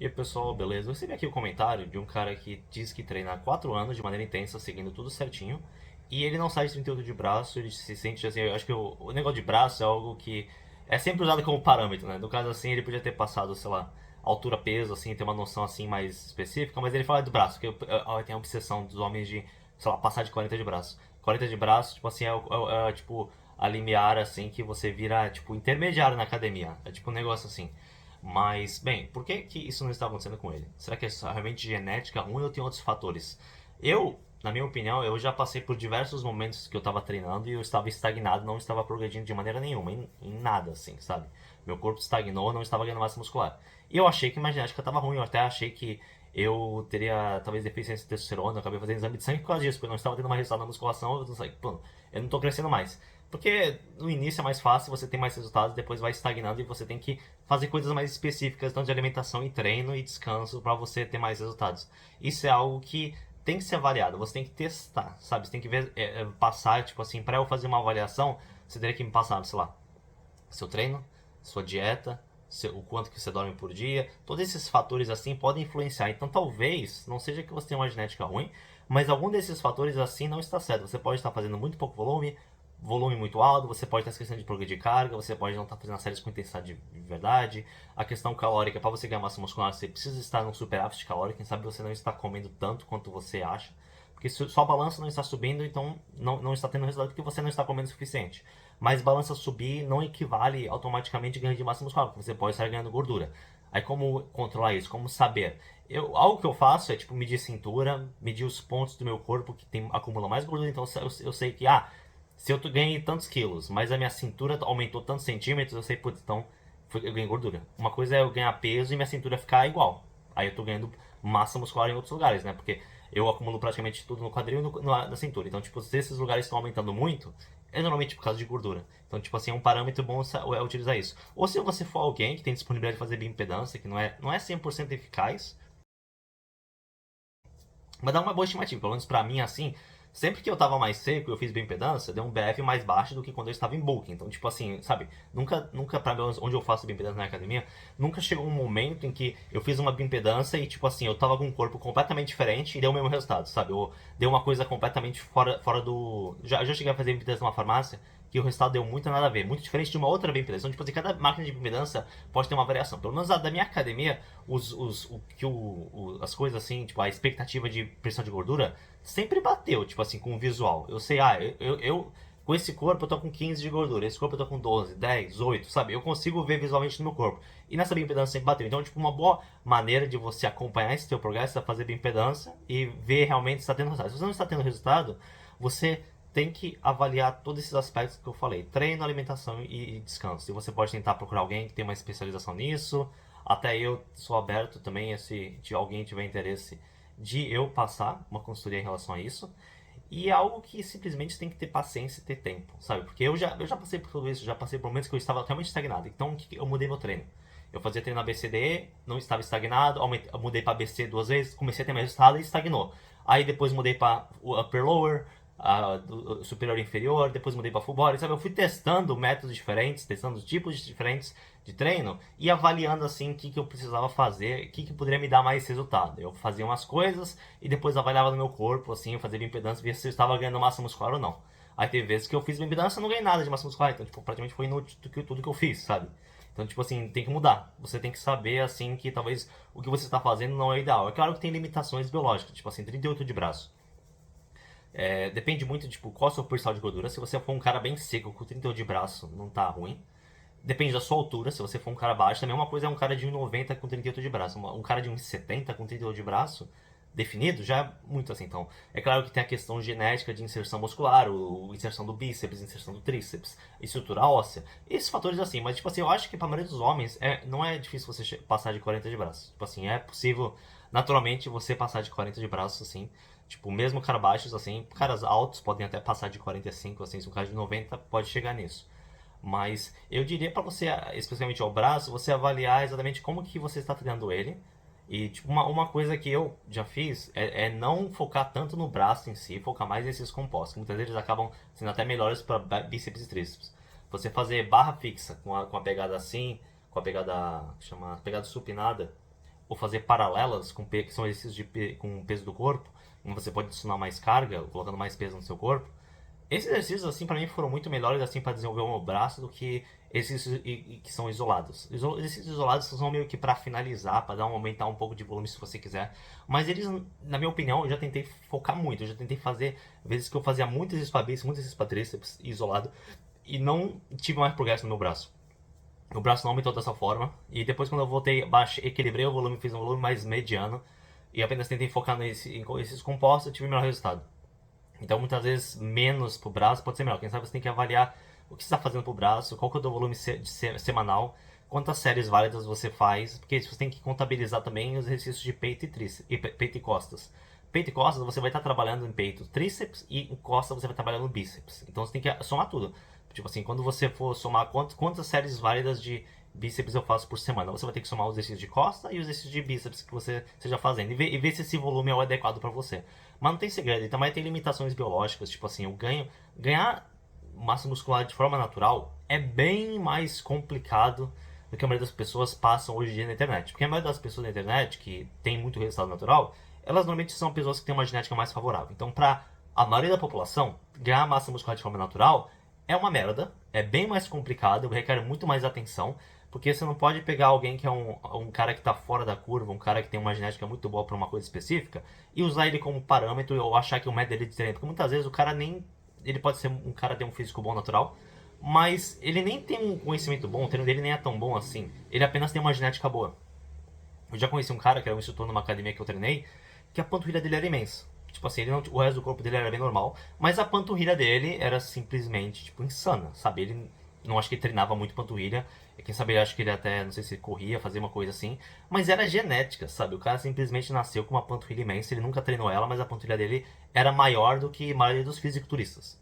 E aí, pessoal, beleza? Eu recebi aqui o comentário de um cara que diz que treina há 4 anos de maneira intensa, seguindo tudo certinho, e ele não sai de 38 de braço, ele se sente assim. Eu acho que o negócio de braço é algo que é sempre usado como parâmetro, né? No caso, assim, ele podia ter passado, sei lá, altura, peso, assim, ter uma noção assim mais específica, mas ele fala do braço, que tem a obsessão dos homens de, sei lá, passar de 40 de braço. 40 de braço, tipo assim, tipo a limiar, assim, que você vira, tipo, intermediário na academia. É tipo um negócio assim. Mas, bem, por que, que isso não está acontecendo com ele? Será que é realmente genética ruim ou tem outros fatores? Na minha opinião, eu já passei por diversos momentos que eu estava treinando e eu estava estagnado, não estava progredindo de maneira nenhuma, em nada, assim, sabe? Meu corpo estagnou, não estava ganhando massa muscular. E eu achei que minha genética estava ruim, eu até achei que eu teria talvez deficiência de testosterona, eu acabei fazendo exame de sangue por causa disso, porque eu não estava tendo mais resultado na musculação, eu falei, pô, eu não estou crescendo mais. Porque no início é mais fácil, você tem mais resultados, depois vai estagnando e você tem que fazer coisas mais específicas, tanto de alimentação e treino e descanso, para você ter mais resultados. Isso é algo que tem que ser avaliado, você tem que testar, sabe? Você tem que ver, passar, tipo assim, para eu fazer uma avaliação, você teria que me passar, sei lá, seu treino, sua dieta, o quanto que você dorme por dia, todos esses fatores assim podem influenciar. Então talvez não seja que você tenha uma genética ruim, mas algum desses fatores assim não está certo. Você pode estar fazendo muito pouco volume, volume muito alto, você pode estar esquecendo de progredir carga, você pode não estar fazendo as séries com intensidade de verdade. A questão calórica, para você ganhar massa muscular, você precisa estar num superávit calórico, quem sabe você não está comendo tanto quanto você acha. Porque sua balança não está subindo, então não está tendo resultado porque você não está comendo o suficiente. Mas balança subir não equivale automaticamente a ganho de massa muscular, porque você pode estar ganhando gordura. Aí como controlar isso? Como saber? Algo que eu faço é tipo medir cintura, medir os pontos do meu corpo que acumulam mais gordura, então eu sei que, se eu ganhei tantos quilos, mas a minha cintura aumentou tantos centímetros, eu sei, putz, então eu ganhei gordura. Uma coisa é eu ganhar peso e minha cintura ficar igual. Aí eu tô ganhando massa muscular em outros lugares, né? Porque eu acumulo praticamente tudo no quadril e na cintura. Então, tipo, se esses lugares estão aumentando muito, é normalmente por causa de gordura. Então, tipo assim, é um parâmetro bom é utilizar isso. Ou se você for alguém que tem disponibilidade de fazer bioimpedância, que não é 100% eficaz, mas dá uma boa estimativa, pelo menos pra mim, assim, sempre que eu tava mais seco, eu fiz bioimpedância, deu um BF mais baixo do que quando eu estava em bulk. Então, tipo assim, sabe, nunca pra mim, onde eu faço bioimpedância na academia, nunca chegou um momento em que eu fiz uma bioimpedância e, tipo assim, eu tava com um corpo completamente diferente e deu o mesmo resultado, sabe? Deu uma coisa completamente fora do... Eu já cheguei a fazer bioimpedância numa farmácia que o resultado deu muito nada a ver, muito diferente de uma outra bioimpedância. Então, tipo assim, cada máquina de bioimpedância pode ter uma variação. Pelo menos a da minha academia, as coisas assim, tipo, a expectativa de pressão de gordura sempre bateu, tipo assim, com o visual. Eu sei, com esse corpo eu tô com 15 de gordura, esse corpo eu tô com 12, 10, 8, sabe? Eu consigo ver visualmente no meu corpo. E nessa bioimpedância sempre bateu. Então, tipo, uma boa maneira de você acompanhar esse teu progresso é fazer bioimpedância e ver realmente se está tendo resultado. Se você não está tendo resultado, você tem que avaliar todos esses aspectos que eu falei: treino, alimentação e descanso. E você pode tentar procurar alguém que tem uma especialização nisso. Até eu sou aberto também, se alguém tiver interesse de eu passar uma consultoria em relação a isso. E é algo que simplesmente tem que ter paciência e ter tempo, sabe? Porque eu já passei por tudo isso, já passei por momentos que eu estava realmente estagnado. Então eu mudei meu treino. Eu fazia treino ABCD, não estava estagnado, eu mudei para ABC duas vezes, comecei a ter mais resultado e estagnou. Aí depois mudei para o upper lower, do superior e inferior, depois mudei para full body, sabe? Eu fui testando métodos diferentes, testando tipos diferentes de treino e avaliando assim o que eu precisava fazer, o que poderia me dar mais resultado. Eu fazia umas coisas e depois avaliava no meu corpo, assim, eu fazia bioimpedância, via se eu estava ganhando massa muscular ou não. Aí teve vezes que eu fiz bioimpedância e não ganhei nada de massa muscular, então tipo, praticamente foi inútil tudo que eu fiz, sabe? Então, tipo assim, tem que mudar. Você tem que saber, assim, que talvez o que você está fazendo não é ideal. É claro que tem limitações biológicas, tipo assim, 38 de braço. Depende muito, tipo, qual é o seu percentual de gordura. Se você for um cara bem seco, com 38 de braço, não tá ruim. Depende da sua altura, se você for um cara baixo, também uma coisa é um cara de 1,90 com 38 de braço. Um cara de 1,70 com 38 de braço definido já é muito assim. Então, é claro que tem a questão genética de inserção muscular, inserção do bíceps, inserção do tríceps, estrutura óssea, esses fatores assim. Mas, tipo assim, eu acho que para a maioria dos homens não é difícil você passar de 40 de braço. Tipo assim, é possível naturalmente você passar de 40 de braço, assim. Tipo, mesmo caras baixos, assim, caras altos podem até passar de 45, assim, se um cara de 90 pode chegar nisso. Mas eu diria para você, especialmente ao braço, você avaliar exatamente como que você está treinando ele. E tipo, uma coisa que eu já fiz é não focar tanto no braço em si, focar mais nesses compostos, que muitas vezes acabam sendo até melhores para bíceps e tríceps. Você fazer barra fixa com a pegada assim, com a pegada, chama pegada supinada, ou fazer paralelas, que são exercícios com o peso do corpo, onde você pode adicionar mais carga, colocando mais peso no seu corpo. Esses exercícios, assim, pra mim foram muito melhores, assim, para desenvolver o meu braço do que exercícios que são isolados. Exercícios isolados são meio que para finalizar, para aumentar um pouco de volume se você quiser. Mas eles, na minha opinião, eu já tentei focar muito. Eu já tentei fazer, vezes que eu fazia muitos exercícios para bíceps, muitos exercícios para tríceps isolado, e não tive mais progresso no meu braço. O braço não aumentou dessa forma. E depois, quando eu voltei, equilibrei o volume, fiz um volume mais mediano, e apenas tentei focar em esses compostos, eu tive o melhor resultado. Então, muitas vezes, menos pro braço pode ser melhor. Quem sabe você tem que avaliar o que você está fazendo pro braço, qual que é o teu volume semanal, quantas séries válidas você faz, porque você tem que contabilizar também os exercícios de peito peito e costas. Peito e costas você vai estar trabalhando em peito, tríceps, e em costas você vai trabalhar no bíceps. Então você tem que somar tudo. Tipo assim, quando você for somar quantas séries válidas de bíceps eu faço por semana, você vai ter que somar os exercícios de costa e os exercícios de bíceps que você esteja fazendo e ver se esse volume é o adequado para você. Mas não tem segredo, e também tem limitações biológicas, tipo assim, ganhar massa muscular de forma natural é bem mais complicado do que a maioria das pessoas passam hoje em dia na internet. Porque a maioria das pessoas na internet que tem muito resultado natural, elas normalmente são pessoas que têm uma genética mais favorável. Então, para a maioria da população, ganhar massa muscular de forma natural é uma merda, é bem mais complicado, requer muito mais atenção, porque você não pode pegar alguém que é um cara que está fora da curva, um cara que tem uma genética muito boa para uma coisa específica, e usar ele como parâmetro ou achar que o método dele é diferente. Porque muitas vezes o cara nem. Ele pode ser um cara que tem um físico bom natural, mas ele nem tem um conhecimento bom, o treino dele nem é tão bom assim. Ele apenas tem uma genética boa. Eu já conheci um cara que era um instrutor numa academia que eu treinei, que a panturrilha dele era imensa. Tipo assim, o resto do corpo dele era bem normal, mas a panturrilha dele era simplesmente, tipo, insana, sabe? Ele não acho que ele treinava muito panturrilha, quem sabe acho que ele até, não sei se corria, fazia uma coisa assim, mas era genética, sabe? O cara simplesmente nasceu com uma panturrilha imensa, ele nunca treinou ela, mas a panturrilha dele era maior do que a maioria dos fisiculturistas.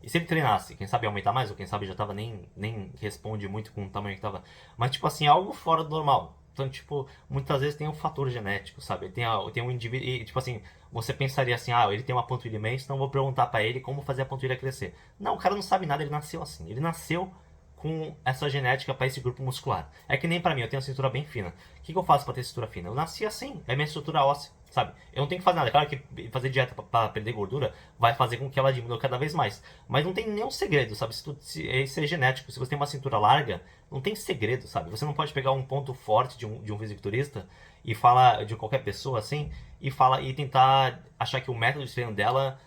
E se ele treinasse, quem sabe aumentar mais, ou quem sabe já tava nem responde muito com o tamanho que tava. Mas, tipo assim, algo fora do normal. Então, tipo, muitas vezes tem um fator genético, sabe? Tem um indivíduo. E, tipo assim, você pensaria assim, ah, ele tem uma panturrilha imensa, então eu vou perguntar pra ele como fazer a panturrilha crescer. Não, o cara não sabe nada, ele nasceu assim. Ele nasceu com essa genética para esse grupo muscular. É que nem para mim, eu tenho uma cintura bem fina. O que eu faço para ter cintura fina? Eu nasci assim, é minha estrutura óssea, sabe? Eu não tenho que fazer nada. Claro que fazer dieta para perder gordura vai fazer com que ela diminua cada vez mais. Mas não tem nenhum segredo, sabe? Isso é genético. Se você tem uma cintura larga, não tem segredo, sabe? Você não pode pegar um ponto forte de um fisiculturista e falar de qualquer pessoa assim e tentar achar que o método de treino dela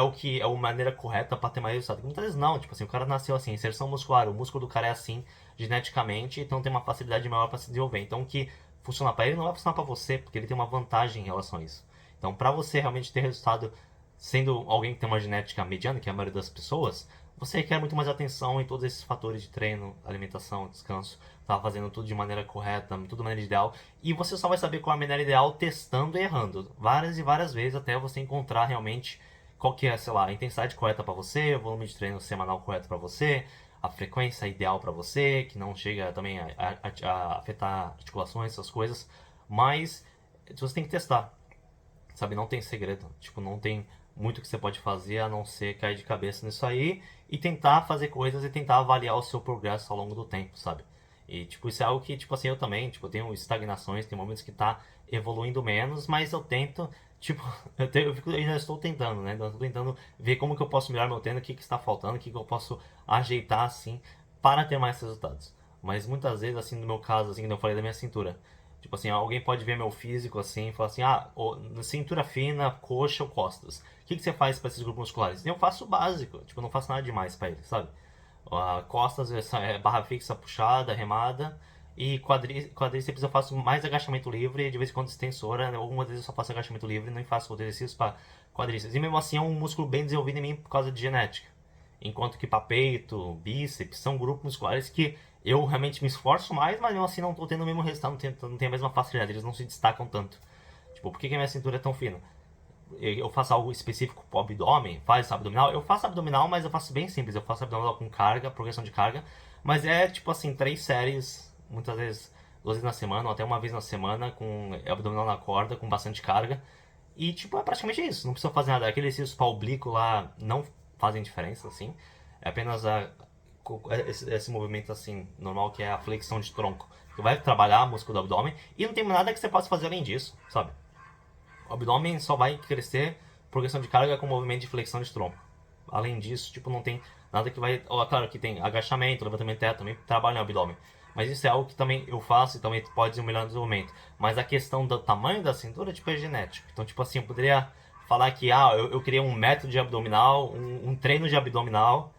o que é a maneira correta para ter mais resultado. Muitas vezes não, tipo assim, o cara nasceu assim, inserção muscular, o músculo do cara é assim geneticamente, então tem uma facilidade maior para se desenvolver. Então o que funciona para ele não vai funcionar para você, porque ele tem uma vantagem em relação a isso. Então, para você realmente ter resultado sendo alguém que tem uma genética mediana, que é a maioria das pessoas, você requer muito mais atenção em todos esses fatores de treino, alimentação, descanso, tá fazendo tudo de maneira correta, tudo de maneira ideal, e você só vai saber qual é a maneira ideal testando e errando, várias e várias vezes até você encontrar realmente qual que é, sei lá, a intensidade correta para você, o volume de treino semanal correto para você, a frequência ideal para você, que não chega também a afetar articulações, essas coisas, mas você tem que testar, sabe? Não tem segredo, tipo, não tem muito que você pode fazer a não ser cair de cabeça nisso aí e tentar fazer coisas e tentar avaliar o seu progresso ao longo do tempo, sabe? E, tipo, isso é algo que, tipo assim, eu também, tipo, tenho estagnações, tem momentos que tá evoluindo menos, mas eu tento, tipo, ainda estou tentando, né? Ainda estou tentando ver como que eu posso melhorar meu treino, o que que está faltando, o que que eu posso ajeitar, assim, para ter mais resultados. Mas muitas vezes, assim, no meu caso, assim, que eu falei da minha cintura, tipo assim, alguém pode ver meu físico assim e falar assim, ah, cintura fina, coxa ou costas. O que você faz para esses grupos musculares? Eu faço o básico, tipo, eu não faço nada demais para eles, sabe? Costas é barra fixa, puxada, remada. E quadríceps eu faço mais agachamento livre, de vez em quando extensora. Algumas vezes eu só faço agachamento livre e não faço outros exercícios para quadríceps. E mesmo assim é um músculo bem desenvolvido em mim por causa de genética. Enquanto que para peito, bíceps, são grupos musculares que eu realmente me esforço mais, mas mesmo assim não estou tendo o mesmo resultado, não tenho a mesma facilidade, eles não se destacam tanto. Tipo, por que a minha cintura é tão fina? Eu faço algo específico pro abdômen, faz abdominal. Eu faço abdominal, mas eu faço bem simples. Eu faço abdominal com carga, progressão de carga. Mas é tipo assim, 3 séries, muitas vezes 2 vezes na semana, ou até uma vez na semana, com abdominal na corda, com bastante carga. E tipo, é praticamente isso. Não precisa fazer nada. Aqueles exercícios para oblíquo lá não fazem diferença, assim. É apenas esse movimento assim, normal, que é a flexão de tronco. vai trabalhar o músculo do abdômen e não tem nada que você possa fazer além disso, sabe? O abdômen só vai crescer por questão de carga com movimento de flexão de tronco. Além disso, tipo, não tem nada que vai. Ó, claro que tem agachamento, levantamento de terra, também trabalho no abdômen. Mas isso é algo que também eu faço e também pode melhorar no desenvolvimento. Mas a questão do tamanho da cintura, tipo, é genético. Então, tipo assim, eu poderia falar que eu criei um método de abdominal, um treino de abdominal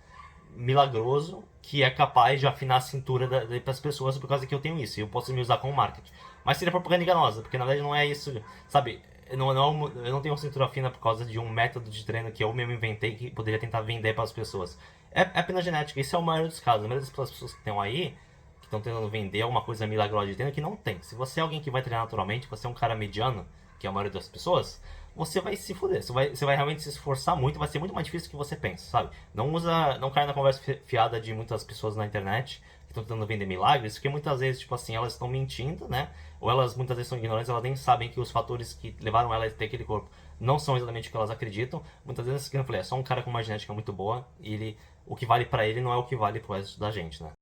milagroso que é capaz de afinar a cintura das pessoas por causa que eu tenho isso. E eu posso me usar como marketing. Mas seria propaganda enganosa, porque na verdade não é isso, sabe? Eu não tenho uma cintura fina por causa de um método de treino que eu mesmo inventei que poderia tentar vender para as pessoas. É apenas genética, isso é o maior dos casos. A maioria das pessoas que estão aí, que estão tentando vender alguma coisa milagrosa de treino, que não tem. Se você é alguém que vai treinar naturalmente, você é um cara mediano, que é a maioria das pessoas, você vai se fuder. Você vai realmente se esforçar muito, vai ser muito mais difícil do que você pensa, sabe? Não cai na conversa fiada de muitas pessoas na internet que estão tentando vender milagres, porque muitas vezes, tipo assim, elas estão mentindo, né? Ou elas muitas vezes são ignorantes, elas nem sabem que os fatores que levaram ela a ter aquele corpo não são exatamente o que elas acreditam. Muitas vezes, como eu falei, é só um cara com uma genética muito boa e o que vale pra ele não é o que vale pro resto da gente, né?